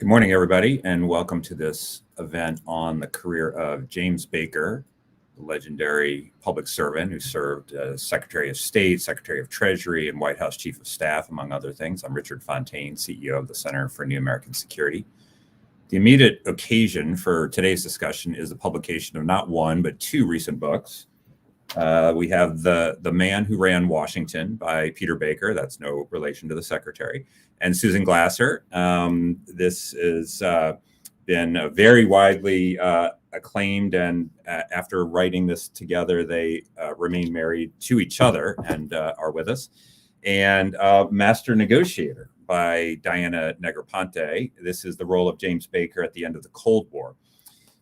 Good morning, everybody, and welcome to this event on the career of James Baker, the legendary public servant who served as Secretary of State, Secretary of Treasury, and White House Chief of Staff, among other things. I'm Richard Fontaine, CEO of the Center for New American Security. The immediate occasion for today's discussion is the publication of not one, but two recent books. We have the Man Who Ran Washington by Peter Baker. That's no relation to the secretary. And Susan Glasser. This has been very widely acclaimed, and after writing this together, they remain married to each other and are with us. And Master Negotiator by Diana Negroponte. This is the role of James Baker at the end of the Cold War.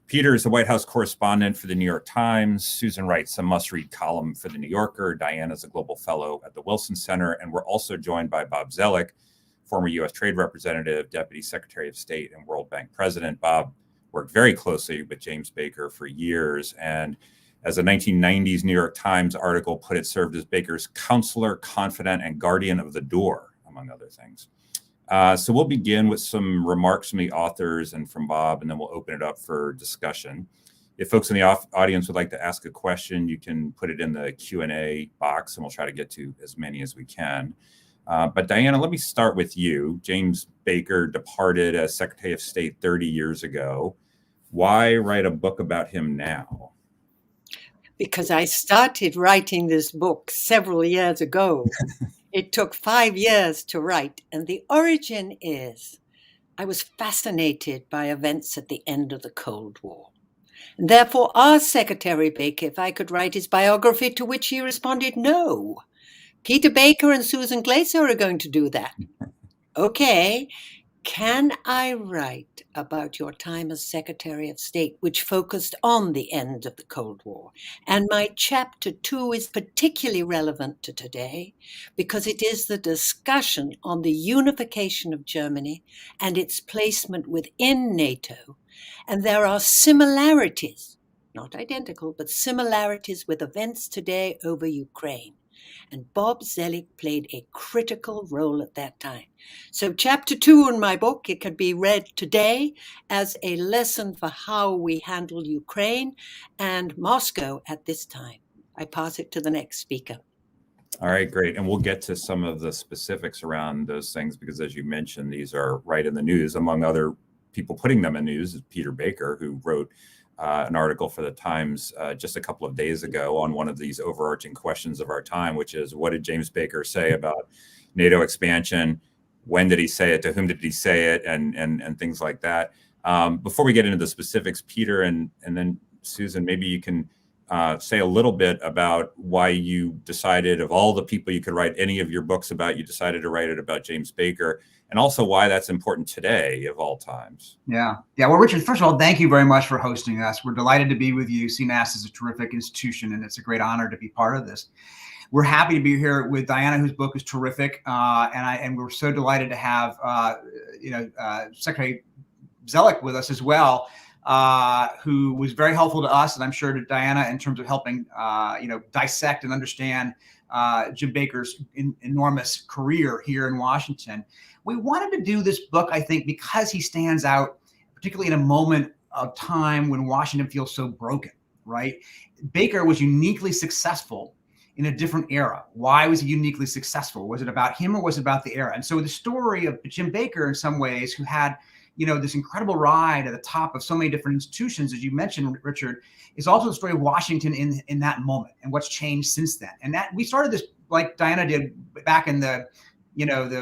Peter is the White House correspondent for the New York Times. Susan writes a must-read column for the New Yorker. Diana is a global fellow at the Wilson Center. And we're also joined by Bob Zoellick, former U.S. Trade Representative, Deputy Secretary of State, and World Bank President. Bob worked very closely with James Baker for years. And as a 1990s New York Times article put it, served as Baker's counselor, confidant, and guardian of the door, among other things. So we'll begin with some remarks from the authors and from Bob, and then we'll open it up for discussion. If folks in the audience would like to ask a question, you can put it in the Q&A box, and we'll try to get to as many as we can. But Diana, let me start with you. James Baker departed as Secretary of State 30 years ago. Why write a book about him now? Because I started writing this book several years ago. It took 5 years to write, and the origin is I was fascinated by events at the end of the Cold War. And therefore asked Secretary Baker if I could write his biography, to which he responded, no. Peter Baker and Susan Glasser are going to do that. Okay, can I write about your time as Secretary of State, which focused on the end of the Cold War? And my chapter 2 is particularly relevant to today because it is the discussion on the unification of Germany and its placement within NATO. And there are similarities, not identical, but similarities with events today over Ukraine. And Bob Zoellick played a critical role at that time. So chapter 2 in my book, it can be read today as a lesson for how we handle Ukraine and Moscow at this time. I pass it to the next speaker. All right, great. And we'll get to some of the specifics around those things because, as you mentioned, these are right in the news. Among other people putting them in news is Peter Baker, who wrote an article for the Times just a couple of days ago on one of these overarching questions of our time, which is, what did James Baker say about NATO expansion? When did he say it? To whom did he say it? And things like that. Before we get into the specifics, Peter and then Susan, maybe you can say a little bit about why you decided, of all the people you could write any of your books about, you decided to write it about James Baker, and also why that's important today of all times. Yeah. Well, Richard, first of all, thank you very much for hosting us. We're delighted to be with you. CNAS is a terrific institution, and it's a great honor to be part of this. We're happy to be here with Diana, whose book is terrific, and we're so delighted to have Secretary Zoellick with us as well, who was very helpful to us, and I'm sure to Diana in terms of helping dissect and understand Jim Baker's enormous career here in Washington. We wanted to do this book, I think, because he stands out, particularly in a moment of time when Washington feels so broken, right? Baker was uniquely successful in a different era. Why was he uniquely successful? Was it about him or was it about the era? And so the story of Jim Baker, in some ways, who had this incredible ride at the top of so many different institutions, as you mentioned, Richard, is also the story of Washington in that moment and what's changed since then. And that we started this, like Diana did, back in the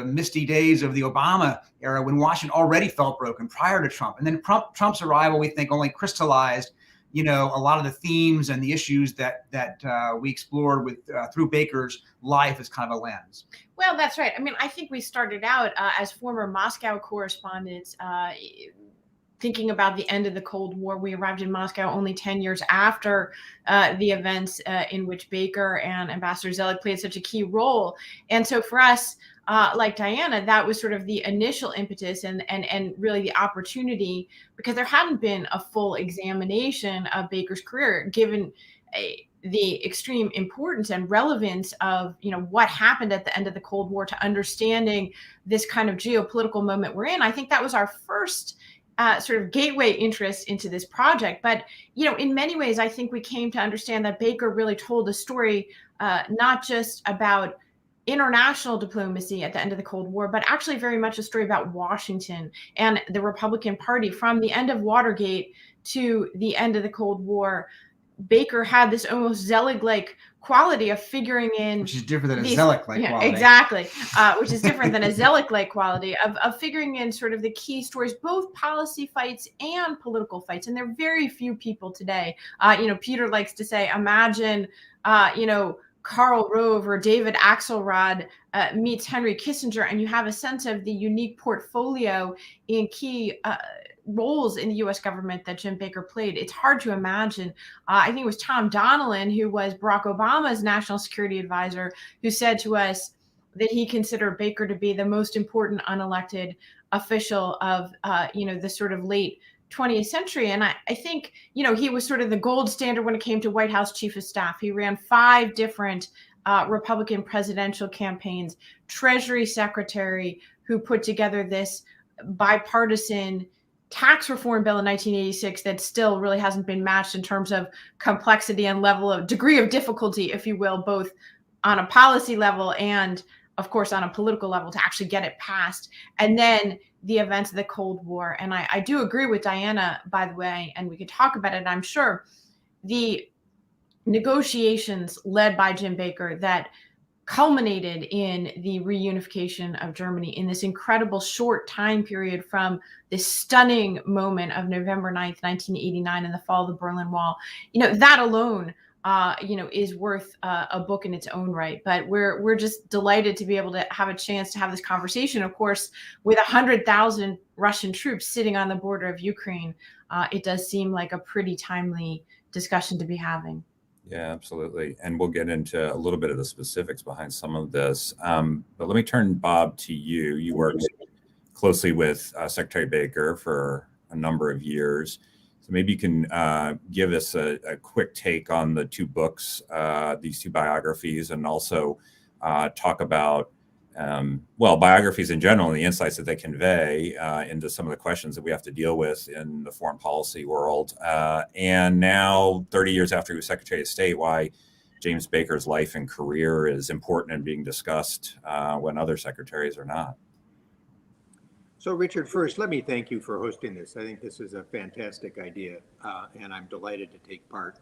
misty days of the Obama era, when Washington already felt broken prior to Trump. And then Trump's arrival, we think, only crystallized, a lot of the themes and the issues that we explored with through Baker's life as kind of a lens. Well, that's right. I mean, I think we started out as former Moscow correspondents, thinking about the end of the Cold War. We arrived in Moscow only 10 years after the events in which Baker and Ambassador Zoellick played such a key role. And so for us, like Diana, that was sort of the initial impetus and really the opportunity, because there hadn't been a full examination of Baker's career, given the extreme importance and relevance of, what happened at the end of the Cold War to understanding this kind of geopolitical moment we're in. I think that was our first sort of gateway interest into this project. But, in many ways, I think we came to understand that Baker really told a story not just about international diplomacy at the end of the Cold War, but actually very much a story about Washington and the Republican Party. From the end of Watergate to the end of the Cold War, Baker had this almost Zoellick-like quality of figuring in, which is different than a Zoellick-like quality. Exactly, which is different than a Zoellick-like quality of figuring in sort of the key stories, both policy fights and political fights. And there are very few people today. Peter likes to say, imagine, Karl Rove or David Axelrod meets Henry Kissinger, and you have a sense of the unique portfolio in key roles in the U.S. government that Jim Baker played. It's hard to imagine. I think it was Tom Donilon, who was Barack Obama's national security advisor, who said to us that he considered Baker to be the most important unelected official of, the sort of late 20th century. And I think, he was sort of the gold standard when it came to White House chief of staff. He ran 5 different Republican presidential campaigns, Treasury Secretary, who put together this bipartisan tax reform bill in 1986 that still really hasn't been matched in terms of complexity and level of degree of difficulty, if you will, both on a policy level and, of course, on a political level to actually get it passed. And then the events of the Cold War. And I do agree with Diana, by the way, and we could talk about it, I'm sure, the negotiations led by Jim Baker that culminated in the reunification of Germany in this incredible short time period from this stunning moment of November 9th, 1989 and the fall of the Berlin Wall. That alone, is worth a book in its own right. But we're just delighted to be able to have a chance to have this conversation. Of course, with 100,000 Russian troops sitting on the border of Ukraine, it does seem like a pretty timely discussion to be having. Yeah, absolutely. And we'll get into a little bit of the specifics behind some of this. But let me turn, Bob, to you. You worked closely with Secretary Baker for a number of years. So maybe you can give us a quick take on the 2 books, these 2 biographies, and also talk about, biographies in general and the insights that they convey into some of the questions that we have to deal with in the foreign policy world. And now, 30 years after he was Secretary of State, why James Baker's life and career is important and being discussed when other secretaries are not. So, Richard, first, let me thank you for hosting this. I think this is a fantastic idea, and I'm delighted to take part.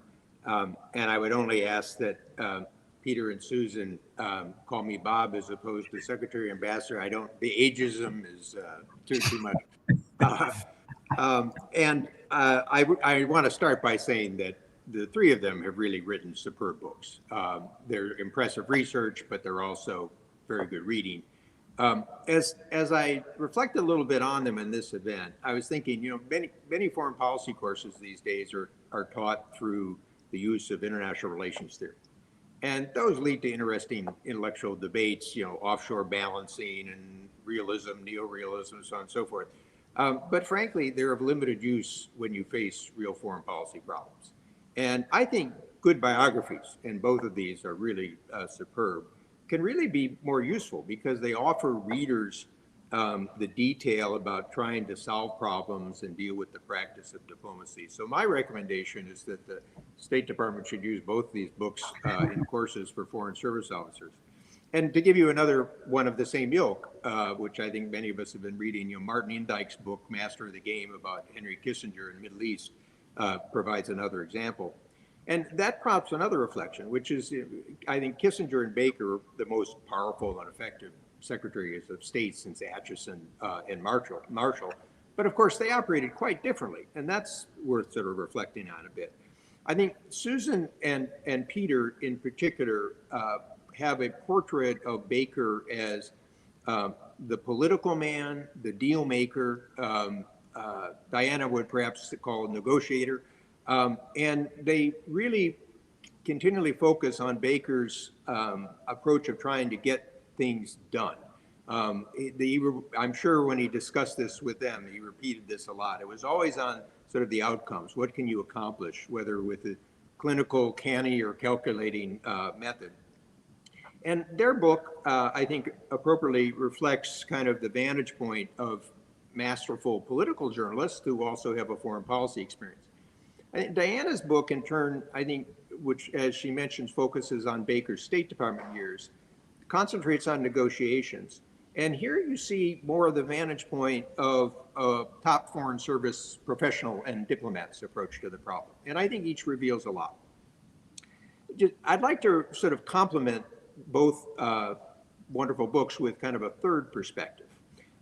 And I would only ask that Peter and Susan call me Bob as opposed to Secretary Ambassador. The ageism is too much. I want to start by saying that the 3 of them have really written superb books. They're impressive research, but they're also very good reading. As I reflect a little bit on them in this event, I was thinking, many foreign policy courses these days are taught through the use of international relations theory. And those lead to interesting intellectual debates, offshore balancing and realism, neorealism, so on and so forth. But frankly, they're of limited use when you face real foreign policy problems. And I think good biographies, and both of these are really superb, can really be more useful because they offer readers the detail about trying to solve problems and deal with the practice of diplomacy. So my recommendation is that the State Department should use both these books in courses for foreign service officers. And to give you another one of the same ilk, which I think many of us have been reading, Martin Indike's book, Master of the Game, about Henry Kissinger in the Middle East, provides another example. And that prompts another reflection, which is, I think Kissinger and Baker are the most powerful and effective secretaries of state since Atchison and Marshall. But of course, they operated quite differently, and that's worth sort of reflecting on a bit. I think Susan and Peter in particular have a portrait of Baker as the political man, the deal maker. Diana would perhaps call a negotiator. And they really continually focus on Baker's approach of trying to get things done. I'm sure when he discussed this with them, he repeated this a lot. It was always on sort of the outcomes. What can you accomplish, whether with clinical, canny, or calculating method. And their book, I think, appropriately reflects kind of the vantage point of masterful political journalists who also have a foreign policy experience. I think Diana's book, in turn, I think, which, as she mentions, focuses on Baker's State Department years, concentrates on negotiations. And here you see more of the vantage point of a top foreign service professional and diplomat's approach to the problem. And I think each reveals a lot. I'd like to sort of complement both wonderful books with kind of a third perspective.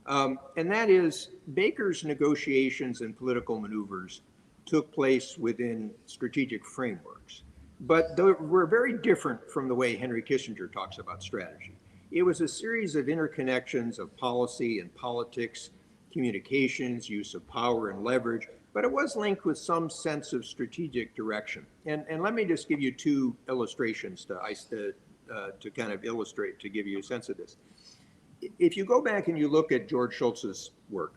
And that is Baker's negotiations and political maneuvers took place within strategic frameworks. But they were very different from the way Henry Kissinger talks about strategy. It was a series of interconnections of policy and politics, communications, use of power and leverage, but it was linked with some sense of strategic direction. And let me just give you two illustrations to kind of illustrate, to give you a sense of this. If you go back and you look at George Shultz's work,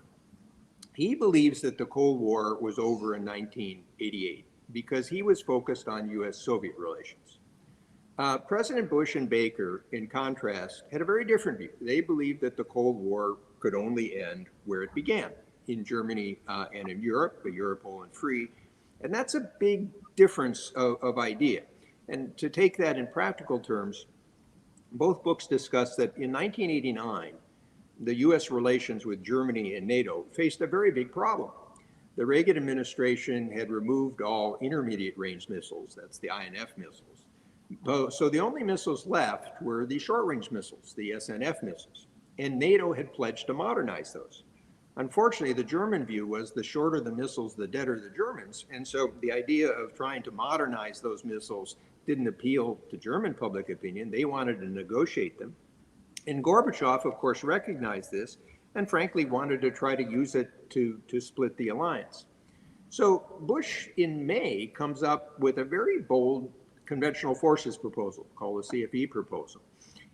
he believes that the Cold War was over in 1988 because he was focused on US-Soviet relations. President Bush and Baker, in contrast, had a very different view. They believed that the Cold War could only end where it began, in Germany and in Europe, but Europe whole and free. And that's a big difference of idea. And to take that in practical terms, both books discuss that in 1989, the US relations with Germany and NATO faced a very big problem. The Reagan administration had removed all intermediate range missiles, that's the INF missiles. So the only missiles left were the short range missiles, the SNF missiles, and NATO had pledged to modernize those. Unfortunately, the German view was the shorter the missiles, the deader the Germans. And so the idea of trying to modernize those missiles didn't appeal to German public opinion. They wanted to negotiate them. And Gorbachev, of course, recognized this and frankly wanted to try to use it to split the alliance. So Bush in May comes up with a very bold conventional forces proposal called the CFE proposal.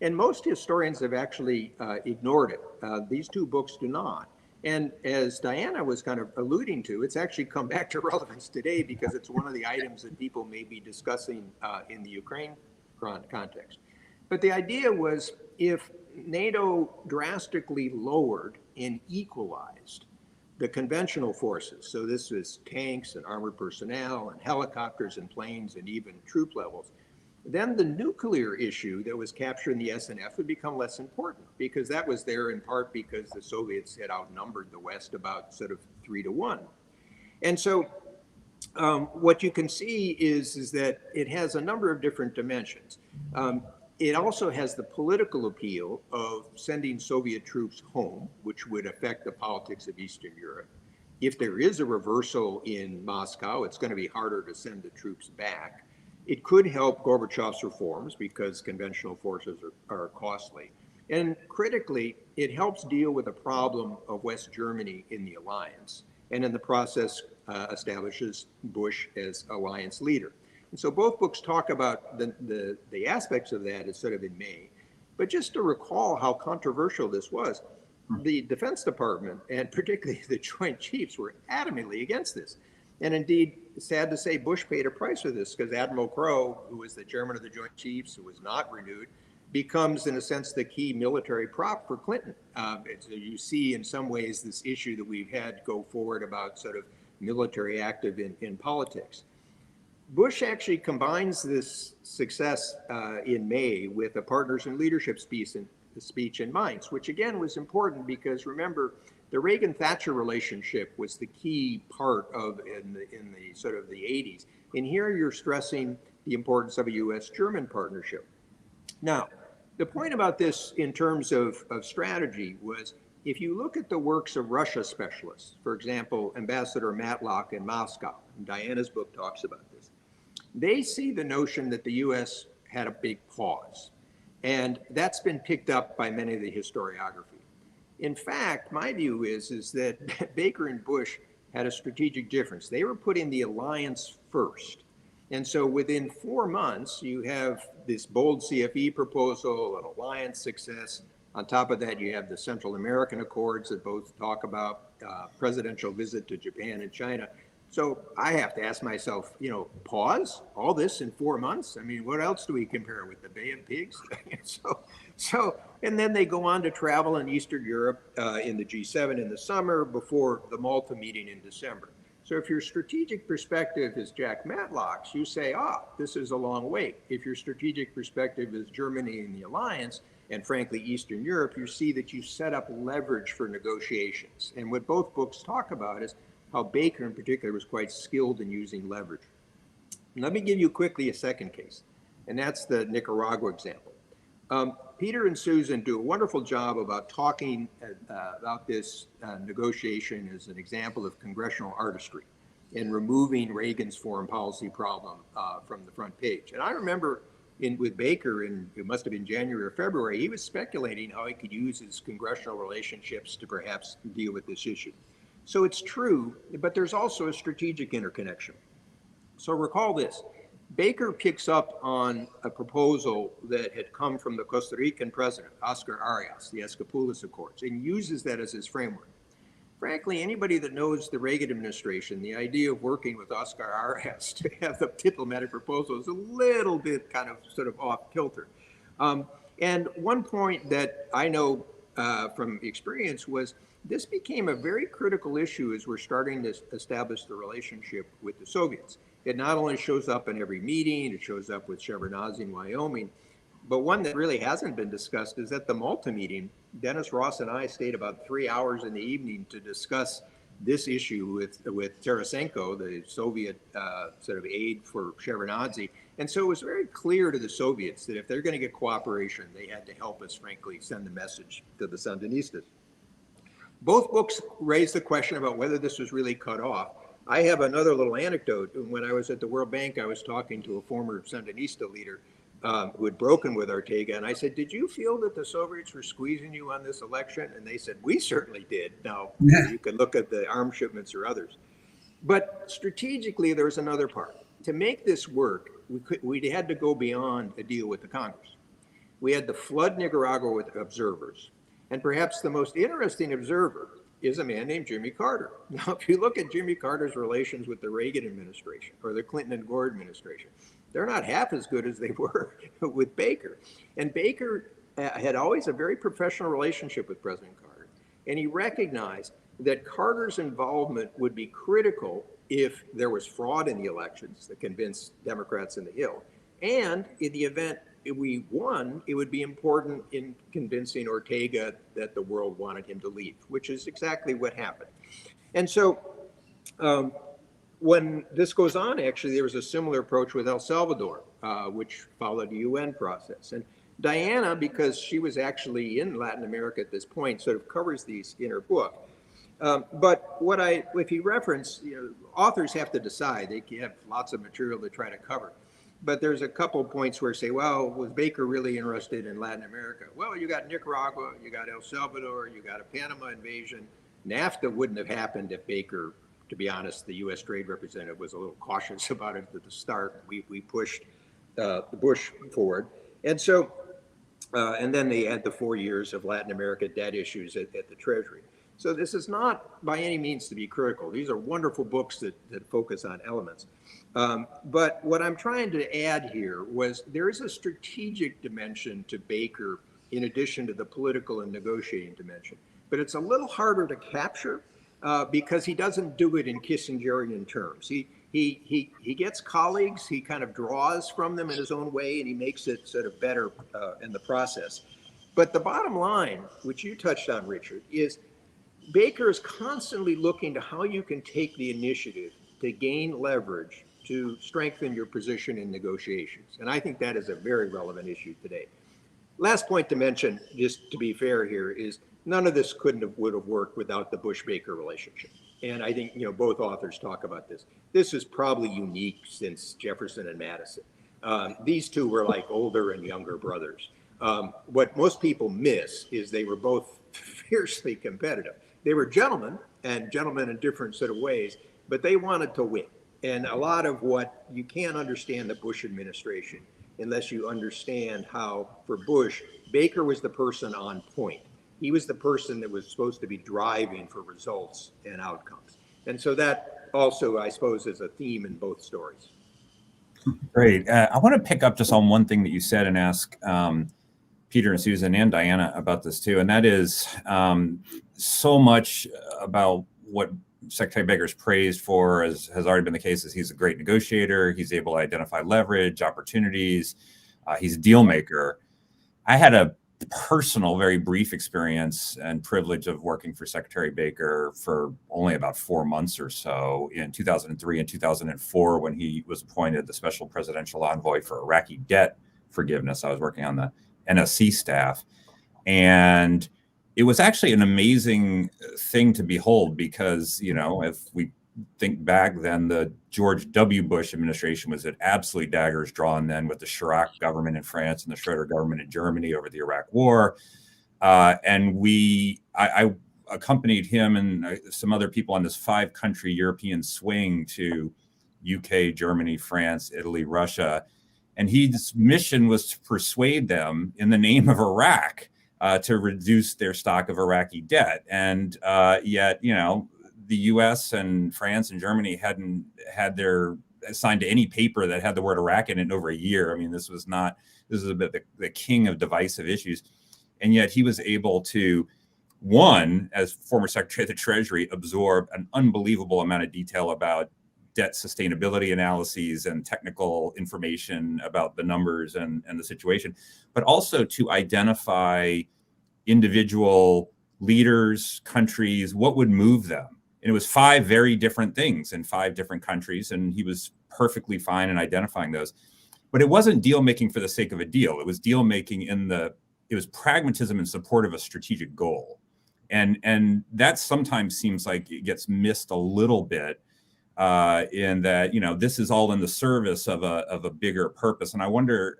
And most historians have actually ignored it. These two books do not. And as Diana was kind of alluding to, it's actually come back to relevance today because it's one of the items that people may be discussing in the Ukraine context. But the idea was if NATO drastically lowered and equalized the conventional forces, so this is tanks and armored personnel and helicopters and planes and even troop levels, then the nuclear issue that was capturing the SNF would become less important because that was there in part because the Soviets had outnumbered the West about sort of 3-1. And so what you can see is that it has a number of different dimensions. It also has the political appeal of sending Soviet troops home, which would affect the politics of Eastern Europe. If there is a reversal in Moscow, it's going to be harder to send the troops back. It could help Gorbachev's reforms because conventional forces are costly. And critically, it helps deal with the problem of West Germany in the alliance, and in the process establishes Bush as alliance leader. And so both books talk about the aspects of that as sort of in May. But just to recall how controversial this was, the Defense Department and particularly the Joint Chiefs were adamantly against this. And indeed, sad to say, Bush paid a price for this because Admiral Crowe, who was the chairman of the Joint Chiefs, who was not renewed, becomes, in a sense, the key military prop for Clinton. You see, in some ways, this issue that we've had go forward about sort of military active in politics. Bush actually combines this success in May with a Partners in Leadership speech in Mainz, which again was important because remember, the Reagan-Thatcher relationship was the key part of in the sort of the 80s. And here you're stressing the importance of a US-German partnership. Now, the point about this in terms of strategy was if you look at the works of Russia specialists, for example, Ambassador Matlock in Moscow, and Diana's book talks about this, they see the notion that the US had a big pause. And that's been picked up by many of the historiography. In fact, my view is that Baker and Bush had a strategic difference. They were putting the alliance first. And so within 4 months, you have this bold CFE proposal, an alliance success. On top of that, you have the Central American Accords that both talk about presidential visit to Japan and China. So I have to ask myself, pause all this in 4 months. I mean, what else do we compare with the Bay of Pigs? And then they go on to travel in Eastern Europe in the G7 in the summer before the Malta meeting in December. So if your strategic perspective is Jack Matlock's, you say, this is a long wait. If your strategic perspective is Germany and the alliance, and frankly, Eastern Europe, you see that you set up leverage for negotiations. And what both books talk about is how Baker in particular was quite skilled in using leverage. And let me give you quickly a second case, and that's the Nicaragua example. Peter and Susan do a wonderful job about talking about this negotiation as an example of congressional artistry in removing Reagan's foreign policy problem from the front page. And I remember with Baker, it must have been January or February, he was speculating how he could use his congressional relationships to perhaps deal with this issue. So it's true, but there's also a strategic interconnection. So recall this. Baker picks up on a proposal that had come from the Costa Rican president, Oscar Arias, the Escapoulas Accords, and uses that as his framework. Frankly, anybody that knows the Reagan administration, the idea of working with Oscar Arias to have the diplomatic proposal is a little bit kind of sort of off kilter. And one point that I know from experience was this became a very critical issue as we're starting to establish the relationship with the Soviets. It not only shows up in every meeting, it shows up with Shevardnadze in Wyoming, but one that really hasn't been discussed is at the Malta meeting, Dennis Ross and I stayed about 3 hours in the evening to discuss this issue with Tarasenko, the Soviet sort of aide for Shevardnadze. And so it was very clear to the Soviets that if they're going to get cooperation, they had to help us, frankly, send the message to the Sandinistas. Both books raise the question about whether this was really cut off. I have another little anecdote. When I was at the World Bank, I was talking to a former Sandinista leader who had broken with Ortega. And I said, did you feel that the Soviets were squeezing you on this election? And they said, we certainly did. Now, you can look at the arms shipments or others. But strategically, there was another part. To make this work, we had to go beyond a deal with the Congress. We had to flood Nicaragua with observers. And perhaps the most interesting observer is a man named Jimmy Carter. Now, if you look at Jimmy Carter's relations with the Reagan administration or the Clinton and Gore administration, they're not half as good as they were with Baker. And Baker had always a very professional relationship with President Carter. And he recognized that Carter's involvement would be critical if there was fraud in the elections that convinced Democrats in the Hill. And in the event we won, it would be important in convincing Ortega that the world wanted him to leave, which is exactly what happened. And so when this goes on, actually, there was a similar approach with El Salvador, which followed the UN process. And Diana, because she was actually in Latin America at this point, sort of covers these in her book. But if you reference, authors have to decide. They have lots of material to try to cover. But there's a couple of points where say, well, was Baker really interested in Latin America? Well, you got Nicaragua, you got El Salvador, you got a Panama invasion. NAFTA wouldn't have happened if Baker, to be honest, the U.S. Trade Representative was a little cautious about it at the start. We pushed the Bush forward. And so, and then they had the 4 years of Latin America debt issues at the Treasury. So this is not by any means to be critical. These are wonderful books that focus on elements. But what I'm trying to add here was there is a strategic dimension to Baker in addition to the political and negotiating dimension. But it's a little harder to capture because he doesn't do it in Kissingerian terms. He gets colleagues, he kind of draws from them in his own way, and he makes it sort of better in the process. But the bottom line, which you touched on, Richard, is Baker is constantly looking to how you can take the initiative to gain leverage to strengthen your position in negotiations. And I think that is a very relevant issue today. Last point to mention, just to be fair here, is none of this would have worked without the Bush-Baker relationship. And I think both authors talk about this. This is probably unique since Jefferson and Madison. These two were like older and younger brothers. What most people miss is they were both fiercely competitive. They were gentlemen, and gentlemen in different sort of ways, but they wanted to win. And a lot of what you can't understand the Bush administration unless you understand how, for Bush, Baker was the person on point. He was the person that was supposed to be driving for results and outcomes. And so that also, I suppose, is a theme in both stories. Great. I want to pick up just on one thing that you said and ask Peter and Susan and Diana about this too. And that is so much about what Secretary Baker's praised for, as has already been the case, is he's a great negotiator. He's able to identify leverage, opportunities. He's a deal maker. I had a personal, very brief experience and privilege of working for Secretary Baker for only about 4 months or so in 2003 and 2004 when he was appointed the special presidential envoy for Iraqi debt forgiveness. I was working on the NSC staff. And it was actually an amazing thing to behold because, you know, if we think back then, the George W. Bush administration was at absolutely daggers drawn then with the Chirac government in France and the Schroeder government in Germany over the Iraq War. And I accompanied him and some other people on this 5-country European swing to UK, Germany, France, Italy, Russia. And his mission was to persuade them in the name of Iraq to reduce their stock of Iraqi debt. And yet, you know, the US and France and Germany hadn't had their signed to any paper that had the word Iraq in it in over a year. I mean, this is a bit the king of divisive issues. And yet he was able to, one, as former Secretary of the Treasury, absorb an unbelievable amount of detail about debt sustainability analyses and technical information about the numbers and the situation, but also to identify individual leaders, countries, what would move them. And it was 5 very different things in 5 different countries, and he was perfectly fine in identifying those. But it wasn't deal making for the sake of a deal. It was deal making it was pragmatism in support of a strategic goal. And that sometimes seems like it gets missed a little bit in that, you know, this is all in the service of a bigger purpose. And I wonder,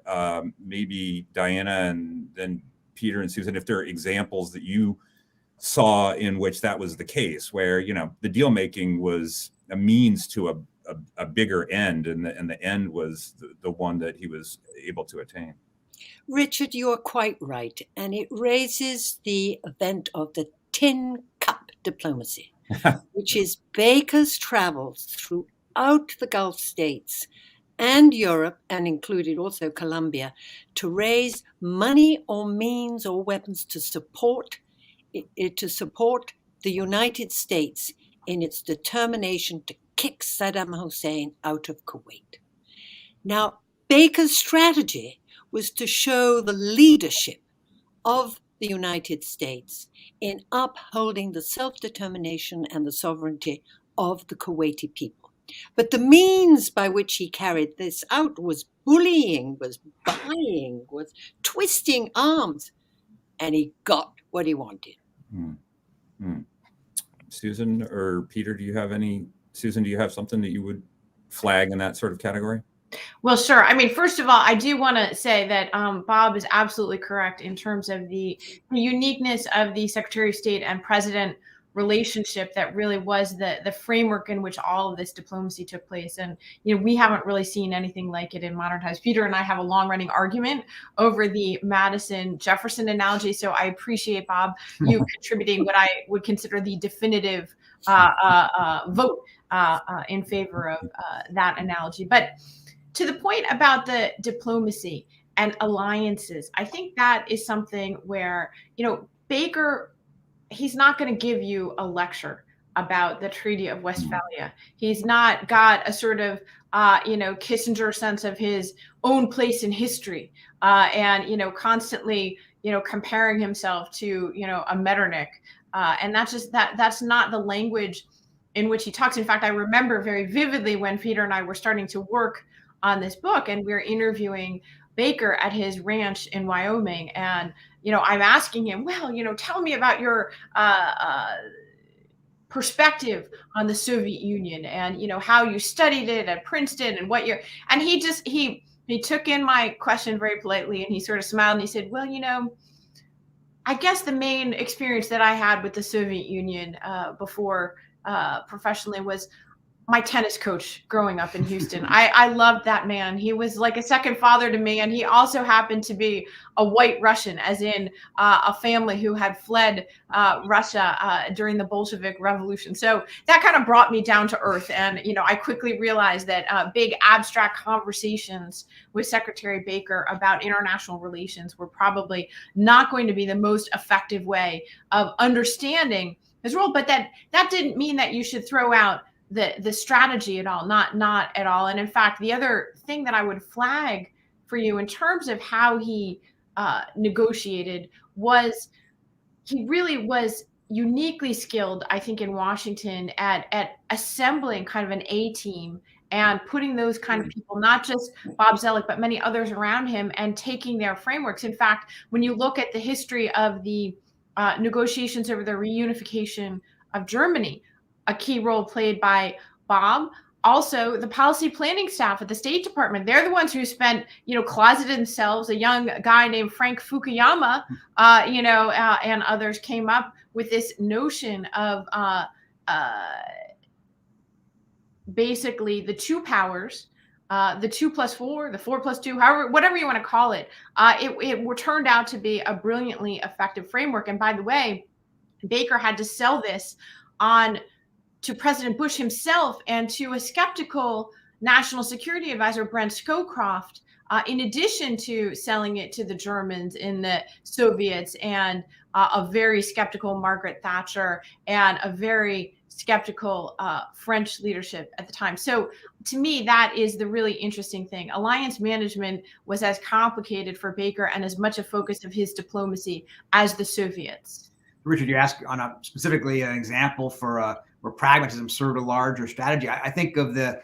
maybe Diana and then Peter and Susan, if there are examples that you saw in which that was the case, where, you know, the deal making was a means to a bigger end, and the end was the one that he was able to attain. Richard, you are quite right. And it raises the event of the tin cup diplomacy, which is Baker's travels throughout the Gulf states and Europe, and included also Colombia, to raise money or means or weapons to support the United States in its determination to kick Saddam Hussein out of Kuwait. Now, Baker's strategy was to show the leadership of the United States in upholding the self-determination and the sovereignty of the Kuwaiti people. But the means by which he carried this out was bullying, was buying, was twisting arms, and he got what he wanted. Susan or Peter, do you have something that you would flag in that sort of category? Well, sure. I mean, first of all, I do want to say that Bob is absolutely correct in terms of the uniqueness of the Secretary of State and President relationship that really was the framework in which all of this diplomacy took place. And, you know, we haven't really seen anything like it in modern times. Peter and I have a long running argument over the Madison-Jefferson analogy. So I appreciate, Bob, you contributing what I would consider the definitive vote in favor of that analogy. But to the point about the diplomacy and alliances, I think that is something where, you know, Baker, he's not going to give you a lecture about the Treaty of Westphalia. He's not got a sort of, Kissinger sense of his own place in history and, you know, constantly, you know, comparing himself to, you know, a Metternich. And that's not the language in which he talks. In fact, I remember very vividly when Peter and I were starting to work on this book and we were interviewing Baker at his ranch in Wyoming. And, you know, I'm asking him, well, you know, tell me about your perspective on the Soviet Union and, you know, how you studied it at Princeton and what and he took in my question very politely and he sort of smiled and he said, well, you know, I guess the main experience that I had with the Soviet Union before professionally was my tennis coach growing up in Houston. I loved that man. He was like a second father to me. And he also happened to be a white Russian, as in a family who had fled Russia during the Bolshevik Revolution. So that kind of brought me down to earth. And, I quickly realized that big abstract conversations with Secretary Baker about international relations were probably not going to be the most effective way of understanding his role. But that didn't mean that you should throw out the strategy at all, not at all. And in fact, the other thing that I would flag for you in terms of how he negotiated was he really was uniquely skilled, I think, in Washington at assembling kind of an A team and putting those kind of people, not just Bob Zoellick, but many others around him, and taking their frameworks. In fact, when you look at the history of the negotiations over the reunification of Germany, a key role played by Bob. Also, the policy planning staff at the State Department, they're the ones who spent, closeted themselves. A young guy named Frank Fukuyama, and others came up with this notion of basically the two powers, the 2+4, the 4+2, however, whatever you want to call it. It turned out to be a brilliantly effective framework. And by the way, Baker had to sell this to President Bush himself and to a skeptical National Security Advisor, Brent Scowcroft, in addition to selling it to the Germans and the Soviets and a very skeptical Margaret Thatcher and a very skeptical French leadership at the time. So to me, that is the really interesting thing. Alliance management was as complicated for Baker and as much a focus of his diplomacy as the Soviets. Richard, you asked on specifically an example for where pragmatism served a larger strategy. I think of the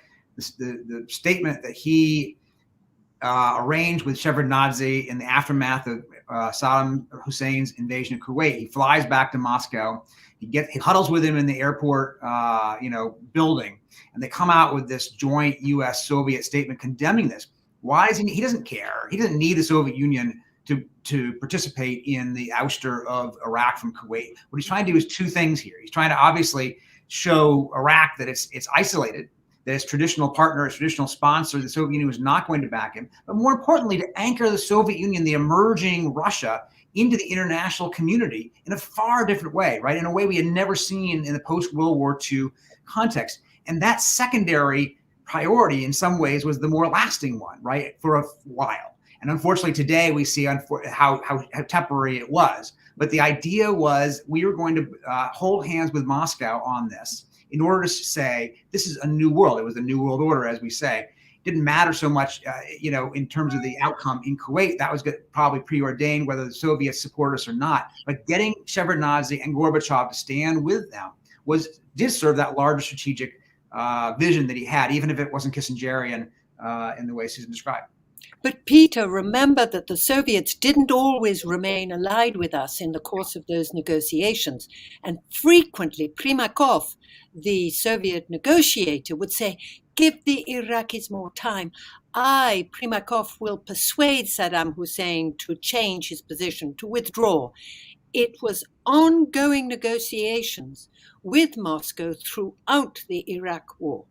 statement that he arranged with Shevardnadze in the aftermath of Saddam Hussein's invasion of Kuwait. He flies back to Moscow. He huddles with him in the airport, building, and they come out with this joint U.S.-Soviet statement condemning this. Why is he doesn't care. He doesn't need the Soviet Union to participate in the ouster of Iraq from Kuwait. What he's trying to do is two things here. He's trying to obviously show Iraq that it's isolated, that its traditional partner, its traditional sponsor, the Soviet Union, was not going to back him. But more importantly, to anchor the Soviet Union, the emerging Russia, into the international community in a far different way, right? In a way we had never seen in the post-World War II context. And that secondary priority in some ways was the more lasting one, right, for a while. And unfortunately, today we see how temporary it was. But the idea was we were going to hold hands with Moscow on this in order to say this is a new world. It was a new world order, as we say. It didn't matter so much, in terms of the outcome in Kuwait. That was probably preordained, whether the Soviets support us or not. But getting Shevardnadze and Gorbachev to stand with them did serve that larger strategic vision that he had, even if it wasn't Kissingerian in the way Susan described. But Peter, remember that the Soviets didn't always remain allied with us in the course of those negotiations. And frequently, Primakov, the Soviet negotiator, would say, give the Iraqis more time. Primakov, will persuade Saddam Hussein to change his position, to withdraw. It was ongoing negotiations with Moscow throughout the Iraq war.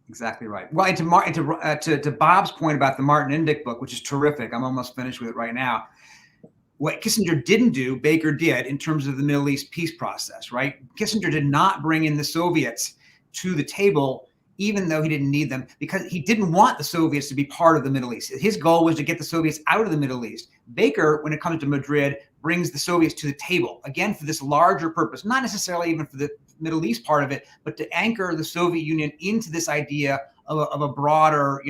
Exactly right. Well, and to Bob's point about the Martin Indyk book, which is terrific, I'm almost finished with it right now. What Kissinger didn't do, Baker did in terms of the Middle East peace process, right? Kissinger did not bring in the Soviets to the table, even though he didn't need them, because he didn't want the Soviets to be part of the Middle East. His goal was to get the Soviets out of the Middle East. Baker, when it comes to Madrid, brings the Soviets to the table, again, for this larger purpose, not necessarily even for the Middle East part of it, but to anchor the Soviet Union into this idea of a broader,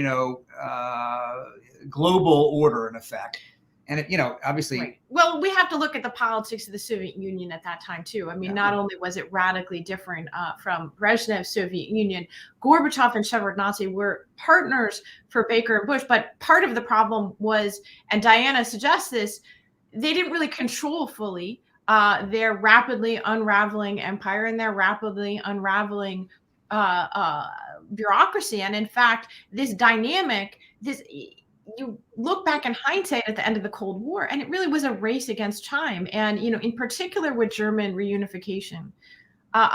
global order, in effect. And obviously. Right. Well, we have to look at the politics of the Soviet Union at that time too. I mean, not only was it radically different from Brezhnev's Soviet Union, Gorbachev and Shevardnadze were partners for Baker and Bush. But part of the problem was, and Diana suggests this, they didn't really control fully their rapidly unraveling empire and their rapidly unraveling bureaucracy. And in fact, this dynamic, you look back in hindsight at the end of the Cold War, and it really was a race against time. And, in particular with German reunification,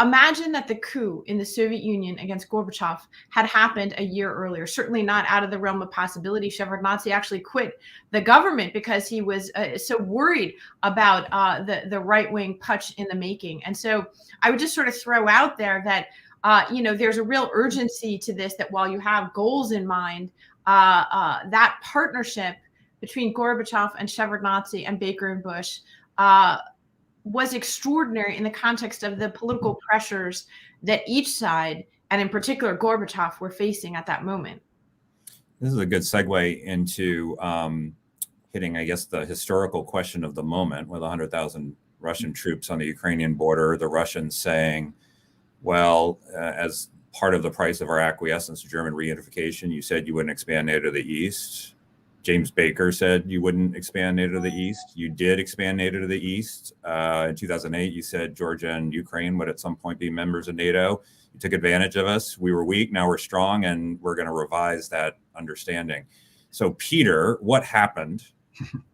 Imagine that the coup in the Soviet Union against Gorbachev had happened a year earlier. Certainly not out of the realm of possibility. Shevardnadze actually quit the government because he was so worried about the right-wing putsch in the making. And so I would just sort of throw out there that there's a real urgency to this, that while you have goals in mind, that partnership between Gorbachev and Shevardnadze and Baker and Bush was extraordinary in the context of the political pressures that each side, and in particular Gorbachev, were facing at that moment. This is a good segue into hitting, I guess, the historical question of the moment with 100,000 Russian troops on the Ukrainian border, the Russians saying, well, as part of the price of our acquiescence to German reunification, you said you wouldn't expand NATO to the east. James Baker said you wouldn't expand NATO to the east. You did expand NATO to the east. In 2008, you said Georgia and Ukraine would at some point be members of NATO. You took advantage of us. We were weak, now we're strong, and we're going to revise that understanding. So, Peter, what happened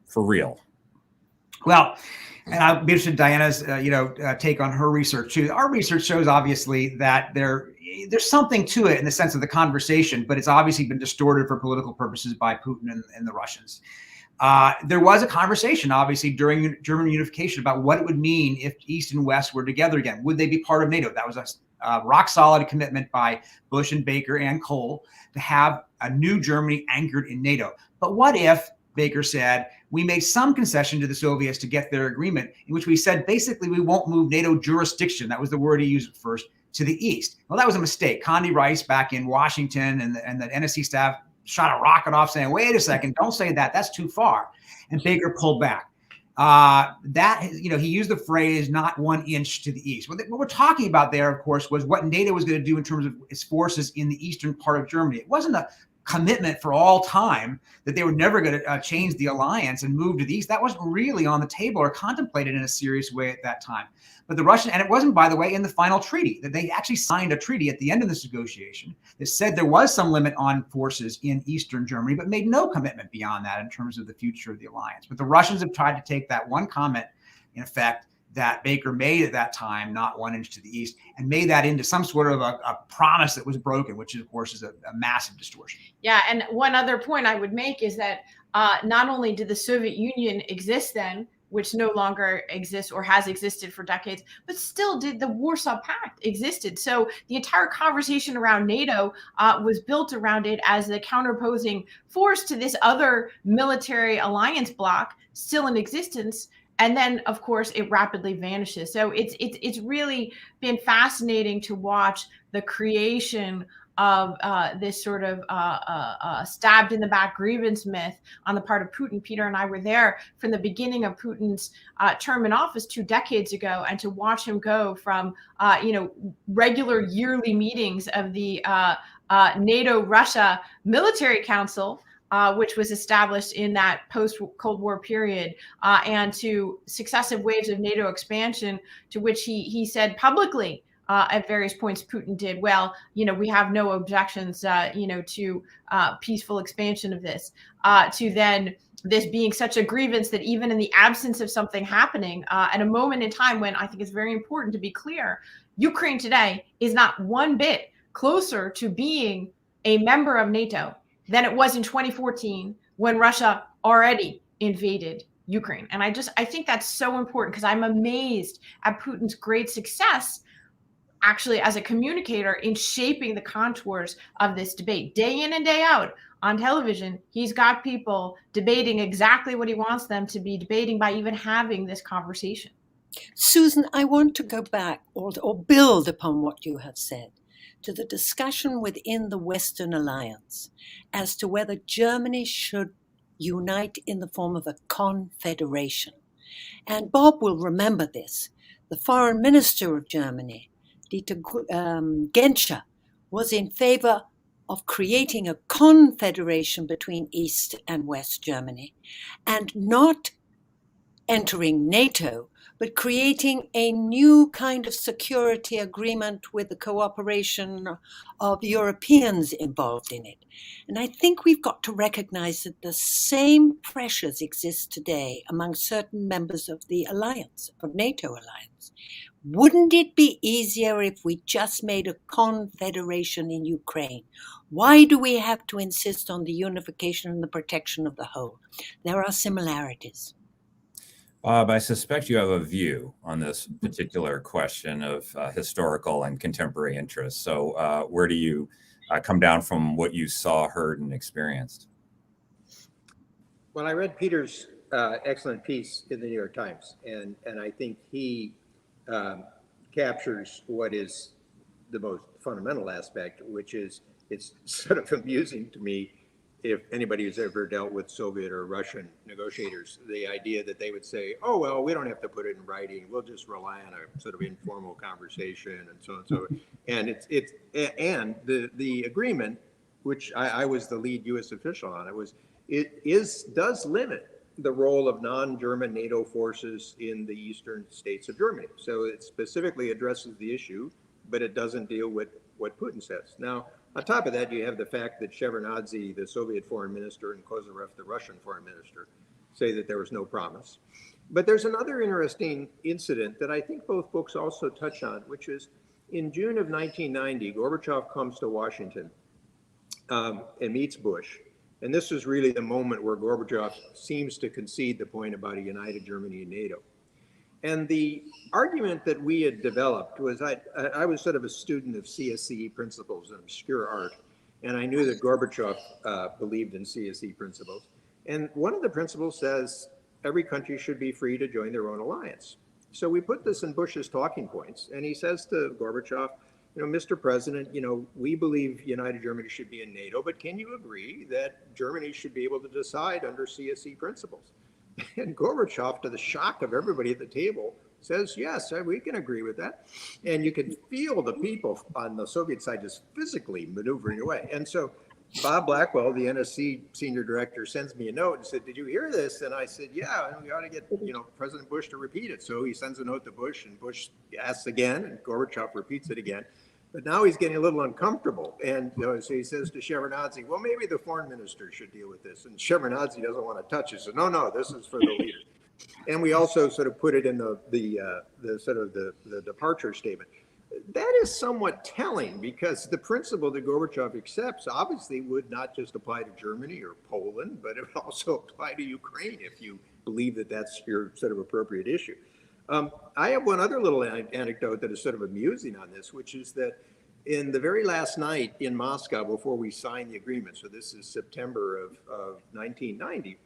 for real? Well, and I'll be interested in Diana's, take on her research too. Our research shows obviously that there's something to it in the sense of the conversation, but it's obviously been distorted for political purposes by Putin and the Russians. There was a conversation, obviously, during German reunification about what it would mean if East and West were together again. Would they be part of NATO? That was a rock solid commitment by Bush and Baker and Kohl to have a new Germany anchored in NATO. But what if, Baker said, we made some concession to the Soviets to get their agreement, in which we said, basically, we won't move NATO jurisdiction. That was the word he used at first, to the east. Well, that was a mistake. Condi Rice back in Washington and the NSC staff shot a rocket off saying, wait a second, don't say that. That's too far. And Baker pulled back. He used the phrase not 1 inch to the east. What we're talking about there, of course, was what NATO was going to do in terms of its forces in the eastern part of Germany. It wasn't a commitment for all time that they were never going to change the alliance and move to the east. That wasn't really on the table or contemplated in a serious way at that time. But the Russian, and it wasn't, by the way, in the final treaty, that they actually signed a treaty at the end of this negotiation that said there was some limit on forces in Eastern Germany, but made no commitment beyond that in terms of the future of the alliance. But the Russians have tried to take that one comment, in effect, that Baker made at that time, not 1 inch to the east, and made that into some sort of a promise that was broken, which of course is a massive distortion. Yeah, and one other point I would make is that not only did the Soviet Union exist then, which no longer exists or has existed for decades, but still did the Warsaw Pact existed. So the entire conversation around NATO was built around it as the counterposing force to this other military alliance bloc still in existence. And then, of course, it rapidly vanishes. So it's really been fascinating to watch the creation of this sort of stabbed in the back grievance myth on the part of Putin. Peter and I were there from the beginning of Putin's term in office 2 decades ago, and to watch him go from regular yearly meetings of the NATO-Russia Military Council, which was established in that post-Cold War period, and to successive waves of NATO expansion, to which he said publicly at various points, Putin did, well, we have no objections, to peaceful expansion of this, to then this being such a grievance that even in the absence of something happening, at a moment in time when I think it's very important to be clear, Ukraine today is not one bit closer to being a member of NATO than it was in 2014 when Russia already invaded Ukraine. And I think that's so important, because I'm amazed at Putin's great success actually as a communicator in shaping the contours of this debate. Day in and day out on television, he's got people debating exactly what he wants them to be debating by even having this conversation. Susan, I want to go back or build upon what you have said to the discussion within the Western Alliance as to whether Germany should unite in the form of a confederation. And Bob will remember this. The foreign minister of Germany, Dieter Genscher, was in favor of creating a confederation between East and West Germany, and not entering NATO, but creating a new kind of security agreement with the cooperation of Europeans involved in it. And I think we've got to recognize that the same pressures exist today among certain members of the alliance, of NATO alliance, Wouldn't it be easier if we just made a confederation in Ukraine? Why do we have to insist on the unification and the protection of the whole? There are similarities. Bob, I suspect you have a view on this particular question of historical and contemporary interests. So, where do you come down from what you saw, heard, and experienced? Well, I read Peter's excellent piece in the New York Times, and I think he captures what is the most fundamental aspect, which is it's sort of amusing to me if anybody who's ever dealt with Soviet or Russian negotiators, the idea that they would say, oh, well, we don't have to put it in writing. We'll just rely on a sort of informal conversation and so on and so on. And the agreement, which I was the lead U.S. official on, does limit the role of non-German NATO forces in the eastern states of Germany. So it specifically addresses the issue, but it doesn't deal with what Putin says. Now, on top of that, you have the fact that Shevardnadze, the Soviet foreign minister, and Kozyrev, the Russian foreign minister, say that there was no promise. But there's another interesting incident that I think both books also touch on, which is in June of 1990, Gorbachev comes to Washington and meets Bush. And this is really the moment where Gorbachev seems to concede the point about a united Germany and NATO. And the argument that we had developed was I was sort of a student of CSCE principles and obscure art, and I knew that Gorbachev believed in CSCE principles. And one of the principles says every country should be free to join their own alliance. So we put this in Bush's talking points, and he says to Gorbachev, Mr. President, we believe united Germany should be in NATO, but can you agree that Germany should be able to decide under CSCE principles? And Gorbachev, to the shock of everybody at the table, says, yes, we can agree with that. And you can feel the people on the Soviet side just physically maneuvering away. And so Bob Blackwell, the NSC senior director, sends me a note and said, did you hear this? And I said, yeah, and we ought to get President Bush to repeat it. So he sends a note to Bush, and Bush asks again, and Gorbachev repeats it again. But now he's getting a little uncomfortable. And so he says to Shevardnadze, well, maybe the foreign minister should deal with this. And Shevardnadze doesn't want to touch it. So no, this is for the leaders. And we also sort of put it in the departure statement. That is somewhat telling, because the principle that Gorbachev accepts obviously would not just apply to Germany or Poland, but it would also apply to Ukraine if you believe that that's your sort of appropriate issue. I have one other little anecdote that is sort of amusing on this, which is that in the very last night in Moscow before we signed the agreement, so this is September of 1990,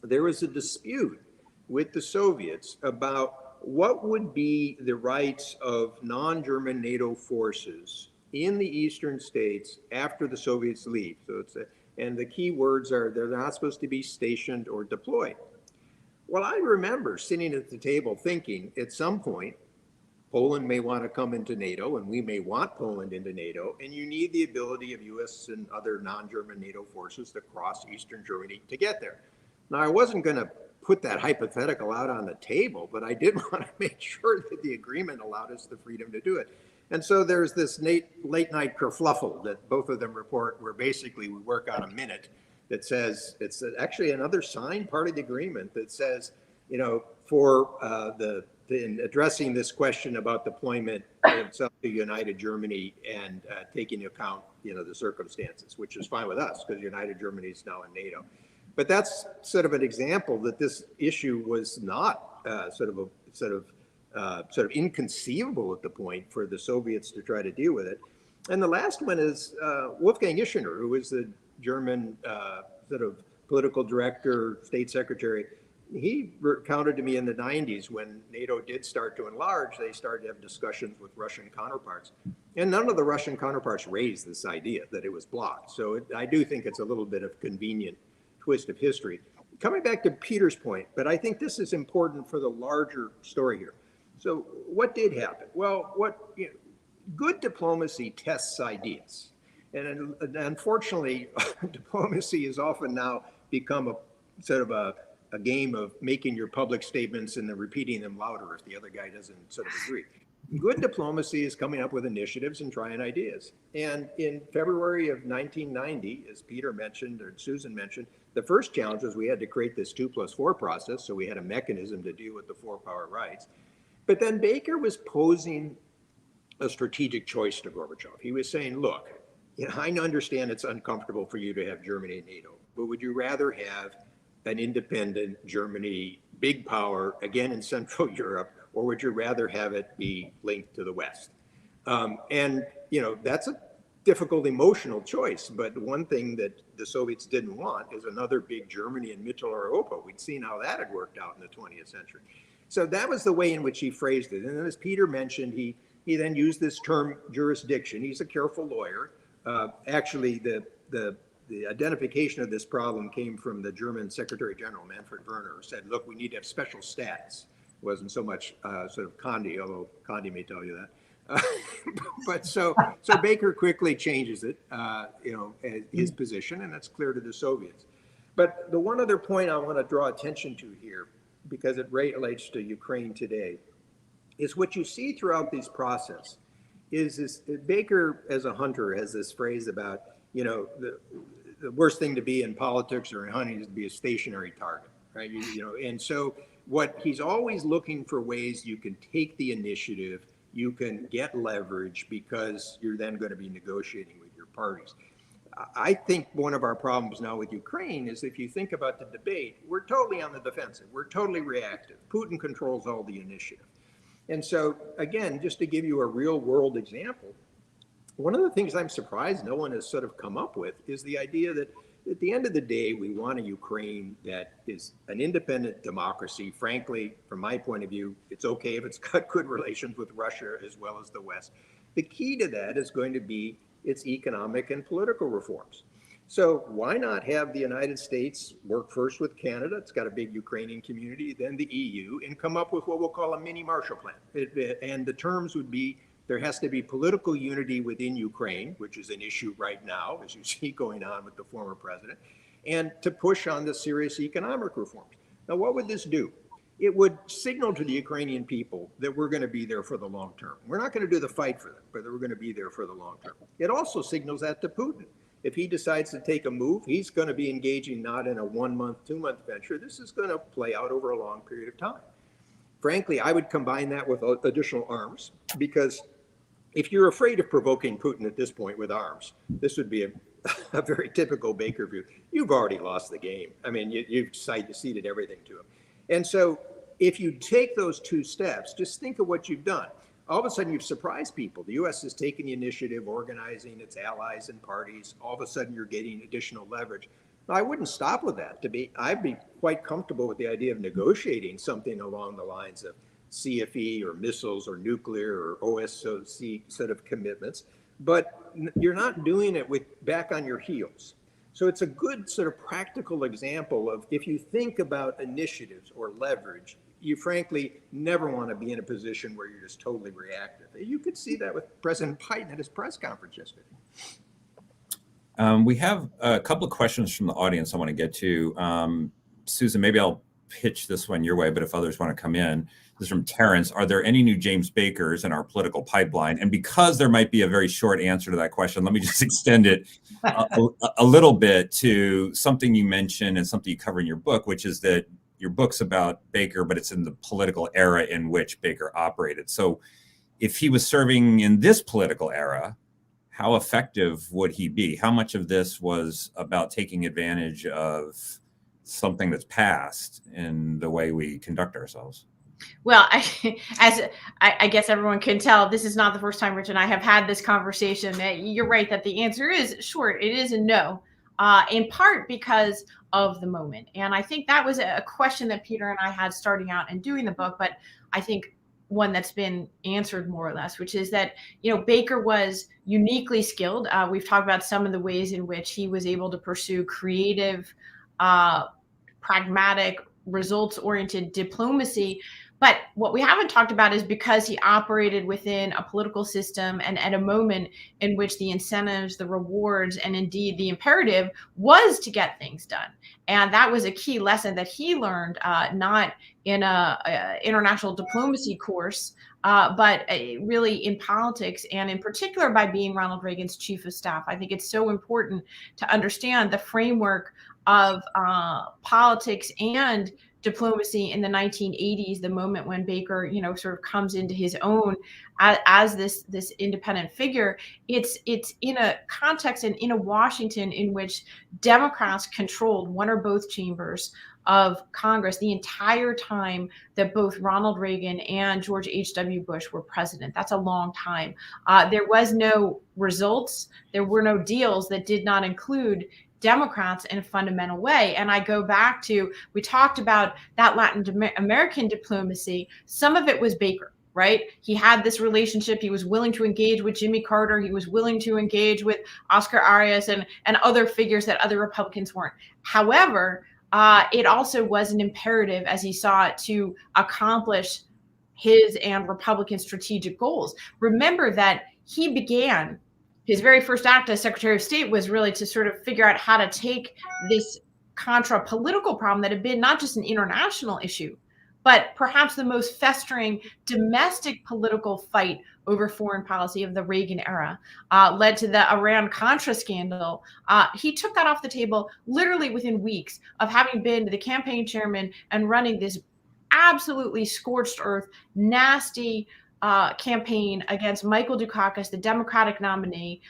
there was a dispute with the Soviets about what would be the rights of non-German NATO forces in the eastern states after the Soviets leave. So and the key words are they're not supposed to be stationed or deployed. Well, I remember sitting at the table thinking at some point, Poland may want to come into NATO, and we may want Poland into NATO, and you need the ability of US and other non-German NATO forces to cross Eastern Germany to get there. Now, I wasn't going to put that hypothetical out on the table, but I did want to make sure that the agreement allowed us the freedom to do it. And so there's this late night kerfluffle that both of them report, where basically we work on a minute that says, it's actually another signed part of the agreement that says, for in addressing this question about deployment of the united Germany and taking into account, the circumstances, which is fine with us because united Germany is now in NATO. But that's sort of an example that this issue was not sort of inconceivable at the point for the Soviets to try to deal with it. And the last one is Wolfgang Ischinger, who was the German sort of political director, state secretary. He recounted to me in the 90s when NATO did start to enlarge, they started to have discussions with Russian counterparts. And none of the Russian counterparts raised this idea that it was blocked. So I do think it's a little bit of convenient twist of history. Coming back to Peter's point, but I think this is important for the larger story here. So what did happen? Well, good diplomacy tests ideas. And unfortunately, diplomacy has often now become a sort of a game of making your public statements and then repeating them louder if the other guy doesn't sort of agree. Good diplomacy is coming up with initiatives and trying ideas. And in February of 1990, as Peter mentioned, or Susan mentioned, the first challenge was we had to create this 2+4 process. So we had a mechanism to deal with the 4 power rights. But then Baker was posing a strategic choice to Gorbachev. He was saying, look, I understand it's uncomfortable for you to have Germany and NATO, but would you rather have an independent Germany, big power, again in Central Europe, or would you rather have it be linked to the West? And, that's a difficult emotional choice. But one thing that the Soviets didn't want is another big Germany and Mittel Europa. We'd seen how that had worked out in the 20th century. So that was the way in which he phrased it. And then, as Peter mentioned, he then used this term jurisdiction. He's a careful lawyer. Actually, the identification of this problem came from the German Secretary General, Manfred Werner, who said, look, we need to have special status. It wasn't so much sort of Condi, although Condi may tell you that. But so Baker quickly changes it, his position, and that's clear to the Soviets. But the one other point I want to draw attention to here, because it relates to Ukraine today, is what you see throughout this process is this. Baker, as a hunter, has this phrase about, the worst thing to be in politics or in hunting is to be a stationary target, right? And so what he's always looking for ways you can take the initiative, you can get leverage, because you're then going to be negotiating with your parties. I think one of our problems now with Ukraine is, if you think about the debate, we're totally on the defensive. We're totally reactive. Putin controls all the initiative. And so, again, just to give you a real world example, one of the things I'm surprised no one has sort of come up with is the idea that at the end of the day, we want a Ukraine that is an independent democracy. Frankly, from my point of view, it's okay if it's got good relations with Russia as well as the West. The key to that is going to be its economic and political reforms. So why not have the United States work first with Canada? It's got a big Ukrainian community, then the EU, and come up with what we'll call a mini Marshall Plan. And the terms would be, there has to be political unity within Ukraine, which is an issue right now, as you see going on with the former president, and to push on the serious economic reforms. Now, what would this do? It would signal to the Ukrainian people that we're going to be there for the long term. We're not going to do the fight for them, but we're going to be there for the long term. It also signals that to Putin. If he decides to take a move, he's going to be engaging not in a 1 month, 2 month venture. This is going to play out over a long period of time. Frankly, I would combine that with additional arms, because if you're afraid of provoking Putin at this point with arms, this would be a very typical Baker view. You've already lost the game. I mean, you've ceded everything to him. And so if you take those two steps, just think of what you've done. All of a sudden, you've surprised people. The U.S. is taking the initiative, organizing its allies and parties. All of a sudden, you're getting additional leverage. Now, I wouldn't stop with that. I'd be quite comfortable with the idea of negotiating something along the lines of CFE or missiles or nuclear or OSCE sort of commitments. But you're not doing it with back on your heels. So it's a good sort of practical example of, if you think about initiatives or leverage, you frankly never want to be in a position where you're just totally reactive. You could see that with President Biden at his press conference yesterday. We have a couple of questions from the audience I want to get to. Susan, maybe I'll pitch this one your way, but if others want to come in. This is from Terrence. Are there any new James Bakers in our political pipeline? And because there might be a very short answer to that question, let me just extend it a little bit to something you mentioned and something you cover in your book, which is that your book's about Baker, but it's in the political era in which Baker operated. So if he was serving in this political era, how effective would he be? How much of this was about taking advantage of something that's past in the way we conduct ourselves? Well, I guess everyone can tell, this is not the first time Rich and I have had this conversation. You're right that the answer is short. It is a no, in part because of the moment. And I think that was a question that Peter and I had starting out and doing the book, but I think one that's been answered more or less, which is that, Baker was uniquely skilled. We've talked about some of the ways in which he was able to pursue creative, pragmatic, results-oriented diplomacy. But what we haven't talked about is because he operated within a political system and at a moment in which the incentives, the rewards, and indeed the imperative was to get things done. And that was a key lesson that he learned, not in a international diplomacy course, but really in politics, and in particular by being Ronald Reagan's chief of staff. I think it's so important to understand the framework of politics and diplomacy in the 1980s, the moment when Baker, sort of comes into his own as this independent figure. It's in a context and in a Washington in which Democrats controlled one or both chambers of Congress the entire time that both Ronald Reagan and George H.W. Bush were president. That's a long time. There was no results. There were no deals that did not include Democrats in a fundamental way. And I go back to, we talked about that Latin American diplomacy. Some of it was Baker, right? He had this relationship. He was willing to engage with Jimmy Carter. He was willing to engage with Oscar Arias and other figures that other Republicans weren't. However, it also was an imperative, as he saw it, to accomplish his and Republican strategic goals. Remember that he began, his very first act as Secretary of State was really to sort of figure out how to take this contra political problem that had been not just an international issue, but perhaps the most festering domestic political fight over foreign policy of the Reagan era, led to the Iran-Contra scandal. He took that off the table literally within weeks of having been the campaign chairman and running this absolutely scorched earth, nasty campaign against Michael Dukakis, the Democratic nominee.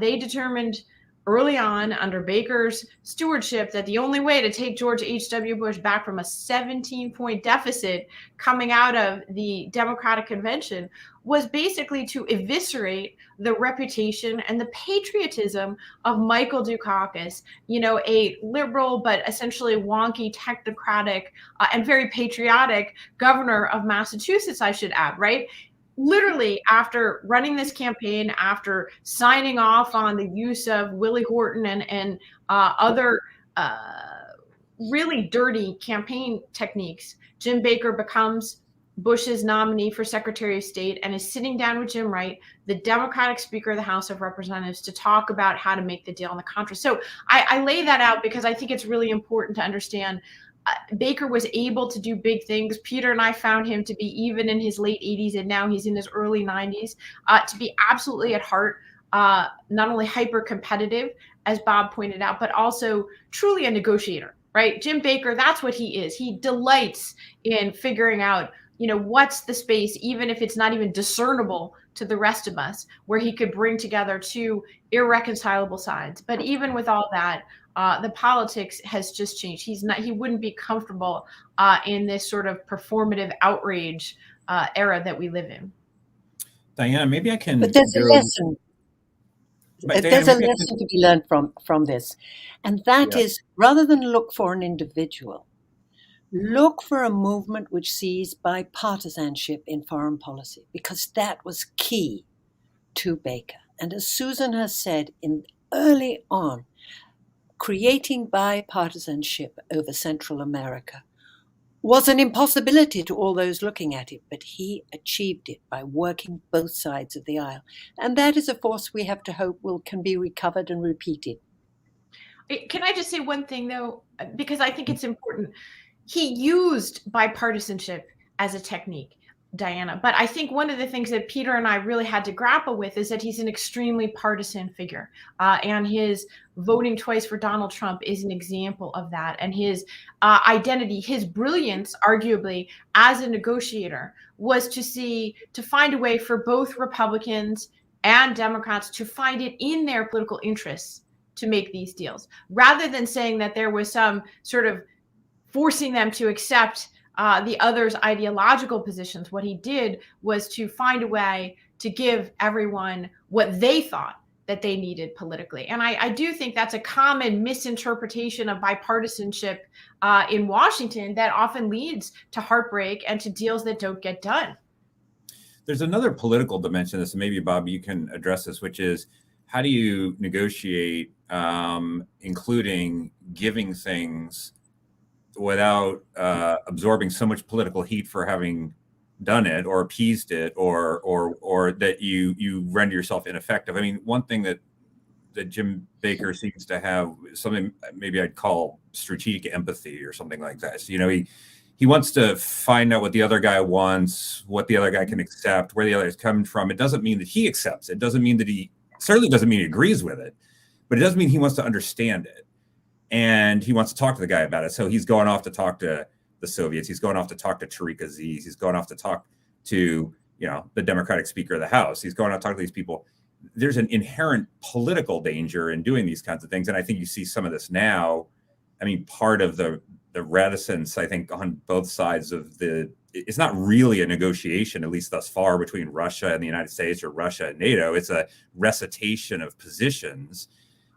They determined early on under Baker's stewardship that the only way to take George H.W. Bush back from a 17-point deficit coming out of the Democratic convention was basically to eviscerate the reputation and the patriotism of Michael Dukakis, a liberal but essentially wonky, technocratic, and very patriotic governor of Massachusetts, I should add, right? Literally, after running this campaign, after signing off on the use of Willie Horton and other really dirty campaign techniques, Jim Baker becomes Bush's nominee for Secretary of State and is sitting down with Jim Wright, the Democratic Speaker of the House of Representatives, to talk about how to make the deal on the Contra. So I lay that out because I think it's really important to understand Baker was able to do big things. Peter and I found him to be, even in his late 80s, and now he's in his early 90s, to be absolutely at heart, not only hyper competitive, as Bob pointed out, but also truly a negotiator, right? Jim Baker, that's what he is. He delights in figuring out, what's the space, even if it's not even discernible to the rest of us, where he could bring together two irreconcilable sides. But even with all that, the politics has just changed. He wouldn't be comfortable in this sort of performative outrage era that we live in. Diana, maybe I can. But there's a lesson. There's a lesson to be learned from this. And that is, rather than look for an individual, look for a movement which sees bipartisanship in foreign policy, because that was key to Baker. And as Susan has said early on, creating bipartisanship over Central America was an impossibility to all those looking at it, but he achieved it by working both sides of the aisle. And that is a force we have to hope can be recovered and repeated. Can I just say one thing, though, because I think it's important? He used bipartisanship as a technique, Diana. But I think one of the things that Peter and I really had to grapple with is that he's an extremely partisan figure. And his voting twice for Donald Trump is an example of that. And his identity, his brilliance, arguably, as a negotiator, was to find a way for both Republicans and Democrats to find it in their political interests to make these deals, rather than saying that there was some sort of forcing them to accept the other's ideological positions. What he did was to find a way to give everyone what they thought that they needed politically. And I do think that's a common misinterpretation of bipartisanship in Washington that often leads to heartbreak and to deals that don't get done. There's another political dimension to this, and maybe, Bob, you can address this, which is, how do you negotiate, including giving things without absorbing so much political heat for having done it or appeased it, or that you render yourself ineffective? I mean, one thing that Jim Baker seems to have, something maybe I'd call strategic empathy or something like that. So, he wants to find out what the other guy wants, what the other guy can accept, where the other is coming from. It doesn't mean that he accepts it. It doesn't mean that certainly doesn't mean he agrees with it, but it doesn't mean he wants to understand it. And he wants to talk to the guy about it. So he's going off to talk to the Soviets. He's going off to talk to Tariq Aziz. He's going off to talk to, the Democratic Speaker of the House. He's going out to talk to these people. There's an inherent political danger in doing these kinds of things. And I think you see some of this now. I mean, part of the reticence, I think, on both sides of it's not really a negotiation, at least thus far, between Russia and the United States or Russia and NATO. It's a recitation of positions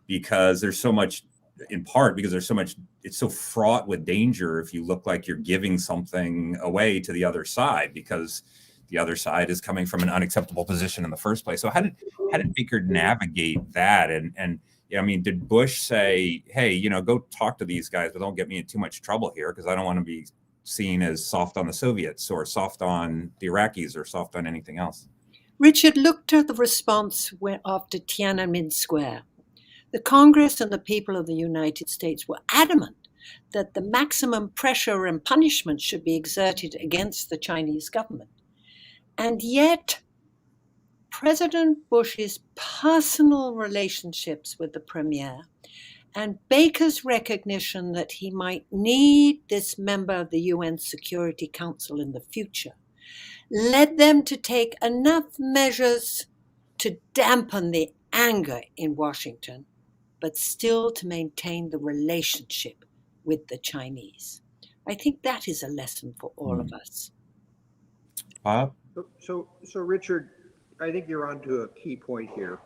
because there's so much, in part because there's so much, it's so fraught with danger if you look like you're giving something away to the other side, because the other side is coming from an unacceptable position in the first place. So how did Baker navigate that? And I mean, did Bush say, hey, go talk to these guys, but don't get me in too much trouble here because I don't want to be seen as soft on the Soviets or soft on the Iraqis or soft on anything else? Richard, looked at the response after Tiananmen Square. The Congress and the people of the United States were adamant that the maximum pressure and punishment should be exerted against the Chinese government. And yet, President Bush's personal relationships with the premier and Baker's recognition that he might need this member of the UN Security Council in the future led them to take enough measures to dampen the anger in Washington, but still to maintain the relationship with the Chinese. I think that is a lesson for all of us. Bob? So Richard, I think you're onto a key point here.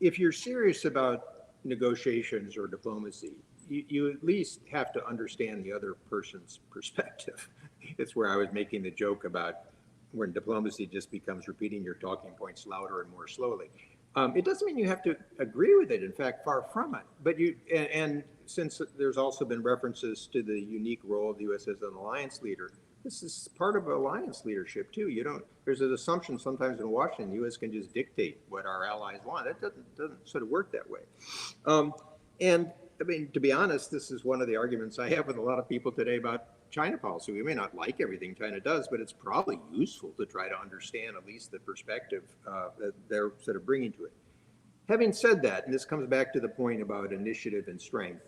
If you're serious about negotiations or diplomacy, you at least have to understand the other person's perspective. It's where I was making the joke about when diplomacy just becomes repeating your talking points louder and more slowly. It doesn't mean you have to agree with it. In fact, far from it. But and since there's also been references to the unique role of the U.S. as an alliance leader, this is part of alliance leadership too. There's an assumption sometimes in Washington, the U.S. can just dictate what our allies want. That doesn't sort of work that way. And I mean, to be honest, this is one of the arguments I have with a lot of people today about China policy. We may not like everything China does, but it's probably useful to try to understand at least the perspective that they're sort of bringing to it. Having said that, and this comes back to the point about initiative and strength,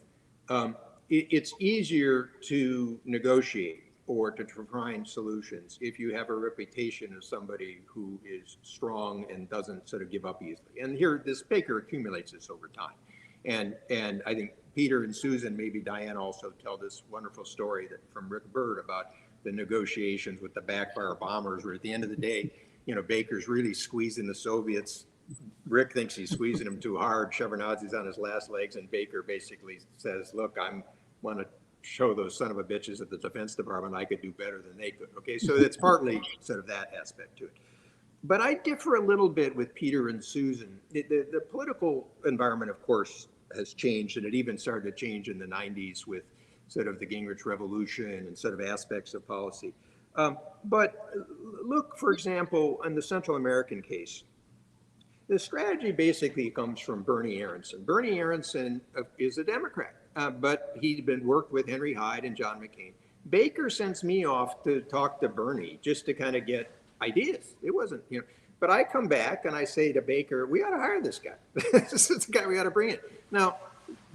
it's easier to negotiate or to find solutions if you have a reputation of somebody who is strong and doesn't sort of give up easily. And here, this Baker accumulates this over time. And I think Peter and Susan, maybe Diane also tell this wonderful story from Rick Byrd about the negotiations with the backfire bombers, where at the end of the day, Baker's really squeezing the Soviets. Rick thinks he's squeezing them too hard. Shevardnadze's on his last legs, and Baker basically says, look, I want to show those son of a bitches at the Defense Department I could do better than they could. Okay, so it's partly sort of that aspect to it. But I differ a little bit with Peter and Susan. The political environment, of course, has changed, and it even started to change in the 90s with sort of the Gingrich Revolution and sort of aspects of policy. But look, for example, in the Central American case, the strategy basically comes from Bernie Aronson. Bernie Aronson is a Democrat, but he'd been worked with Henry Hyde and John McCain. Baker sends me off to talk to Bernie just to kind of get ideas. It wasn't, but I come back and I say to Baker, we ought to hire this guy. This is the guy we ought to bring in. Now,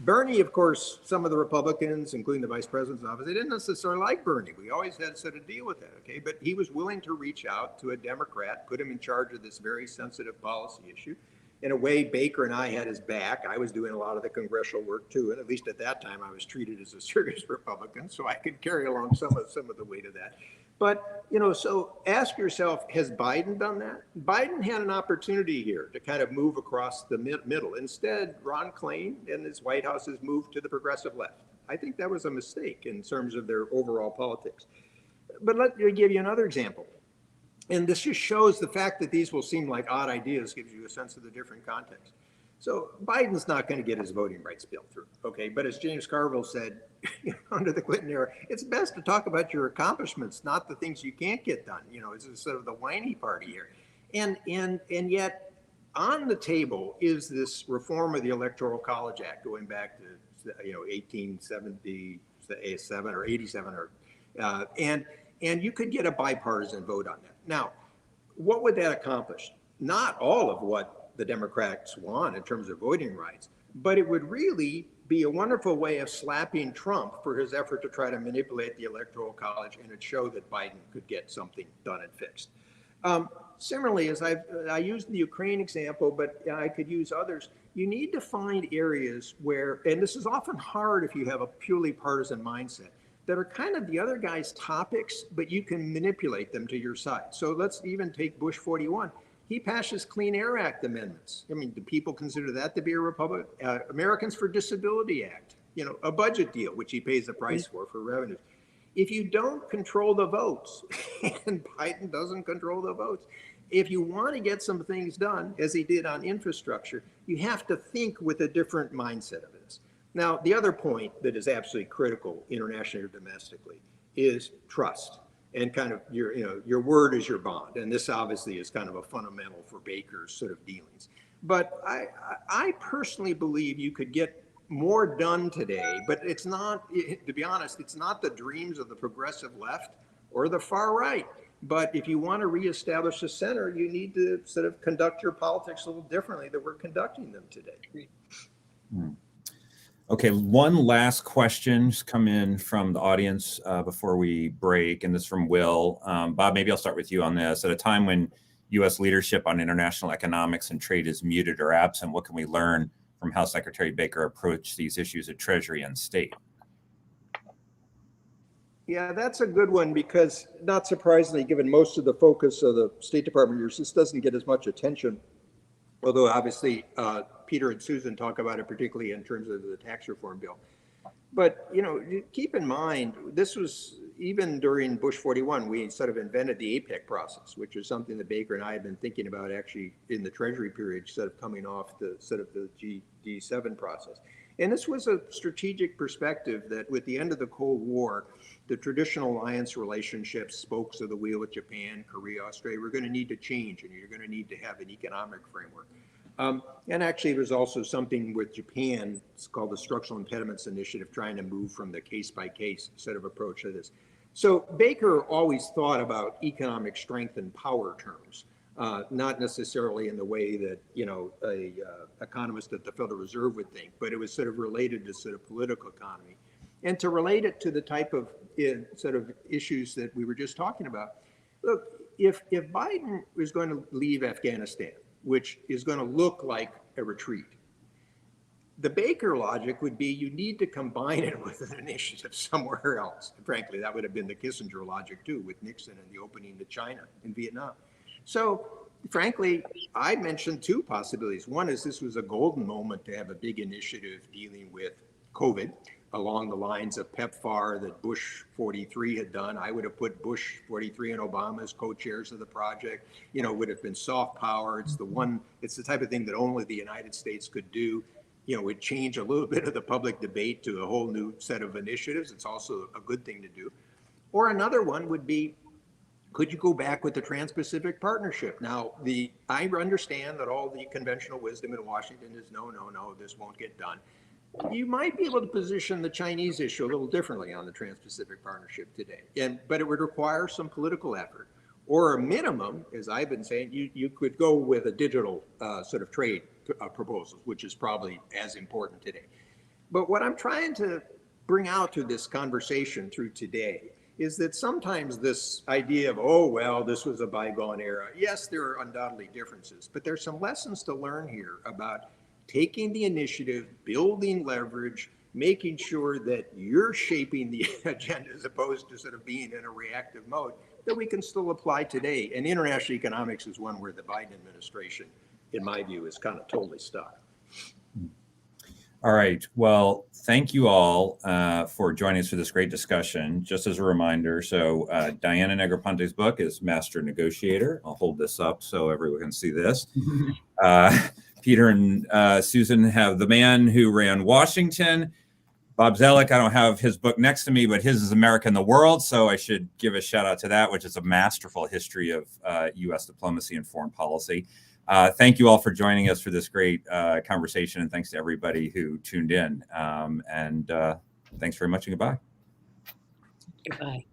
Bernie, of course, some of the Republicans, including the vice president's office, they didn't necessarily like Bernie. We always had to sort of deal with that, okay? But he was willing to reach out to a Democrat, put him in charge of this very sensitive policy issue. In a way, Baker and I had his back. I was doing a lot of the congressional work too, and at least at that time, I was treated as a serious Republican, so I could carry along some of the weight of that. But, so ask yourself, has Biden done that? Biden had an opportunity here to kind of move across the middle. Instead, Ron Klain and his White House has moved to the progressive left. I think that was a mistake in terms of their overall politics. But let me give you another example. And this just shows the fact that these will seem like odd ideas gives you a sense of the different context. So Biden's not going to get his voting rights bill through, okay? But as James Carville said, under the Clinton era, it's best to talk about your accomplishments, not the things you can't get done. It's sort of the whiny party here. And yet on the table is this reform of the Electoral College Act going back to 1877 or 87 and you could get a bipartisan vote on that. Now, what would that accomplish? Not all of what the Democrats want in terms of voting rights, but it would really be a wonderful way of slapping Trump for his effort to try to manipulate the Electoral College, and it showed that Biden could get something done and fixed. Similarly, as I used the Ukraine example, but I could use others, you need to find areas where, and this is often hard if you have a purely partisan mindset, that are kind of the other guy's topics, but you can manipulate them to your side. So let's even take Bush 41. He passed his Clean Air Act amendments. I mean, do people consider that to be a Republican? Americans for Disability Act, you know, a budget deal, which he pays the price for revenues. If you don't control the votes, and Biden doesn't control the votes, if you want to get some things done, as he did on infrastructure, you have to think with a different mindset of this. Now, the other point that is absolutely critical, internationally or domestically, is trust. And kind of your word is your bond. And this obviously is kind of a fundamental for Baker's sort of dealings. But I personally believe you could get more done today, but it's not, to be honest, it's not the dreams of the progressive left or the far right. But if you want to reestablish the center, you need to sort of conduct your politics a little differently than we're conducting them today. Okay, one last question just come in from the audience before we break, and this is from Will. Bob, maybe I'll start with you on this. At a time when U.S. leadership on international economics and trade is muted or absent, what can we learn from how Secretary Baker approached these issues at Treasury and State? Yeah, that's a good one because, not surprisingly, given most of the focus of the State Department years, this doesn't get as much attention. Although obviously Peter and Susan talk about it, particularly in terms of the tax reform bill. But, you know, keep in mind, this was even during Bush 41, we sort of invented the APEC process, which is something that Baker and I have been thinking about actually in the Treasury period, sort of coming off the sort of the G7 process. And this was a strategic perspective that with the end of the Cold War, the traditional alliance relationships, spokes of the wheel with Japan, Korea, Australia, we're going to need to change, and you're going to need to have an economic framework. And actually, there's also something with Japan, it's called the Structural Impediments Initiative, trying to move from the case-by-case sort of approach to this. So Baker always thought about economic strength and power terms, not necessarily in the way that, you know, a economist at the Federal Reserve would think, but it was sort of related to sort of political economy. And to relate it to the type of sort of issues that we were just talking about, look, if Biden is going to leave Afghanistan, which is going to look like a retreat, the Baker logic would be you need to combine it with an initiative somewhere else. And frankly, that would have been the Kissinger logic too, with Nixon and the opening to China and Vietnam. So frankly, I mentioned two possibilities. One is this was a golden moment to have a big initiative dealing with COVID along the lines of PEPFAR that Bush 43 had done. I would have put Bush 43 and Obama as co-chairs of the project. You know, would have been soft power. It's the type of thing that only the United States could do. You know, would change a little bit of the public debate to a whole new set of initiatives. It's also a good thing to do. Or another one would be, could you go back with the Trans-Pacific Partnership? Now, I understand that all the conventional wisdom in Washington is no, this won't get done. You might be able to position the Chinese issue a little differently on the Trans-Pacific Partnership today, but it would require some political effort. Or a minimum, as I've been saying, you could go with a digital sort of trade proposal, which is probably as important today. But what I'm trying to bring out to this conversation through today is that sometimes this idea of, oh, well, this was a bygone era. Yes, there are undoubtedly differences, but there's some lessons to learn here about taking the initiative, building leverage, making sure that you're shaping the agenda as opposed to sort of being in a reactive mode that we can still apply today. And international economics is one where the Biden administration, in my view, is kind of totally stuck. All right. Well, thank you all for joining us for this great discussion. Just as a reminder, so Diana Negroponte's book is Master Negotiator. I'll hold this up so everyone can see this. Peter and Susan have The Man Who Ran Washington. Bob Zoellick, I don't have his book next to me, but his is America and the World. So I should give a shout out to that, which is a masterful history of U.S. diplomacy and foreign policy. Thank you all for joining us for this great conversation. And thanks to everybody who tuned in. And thanks very much and goodbye. Goodbye.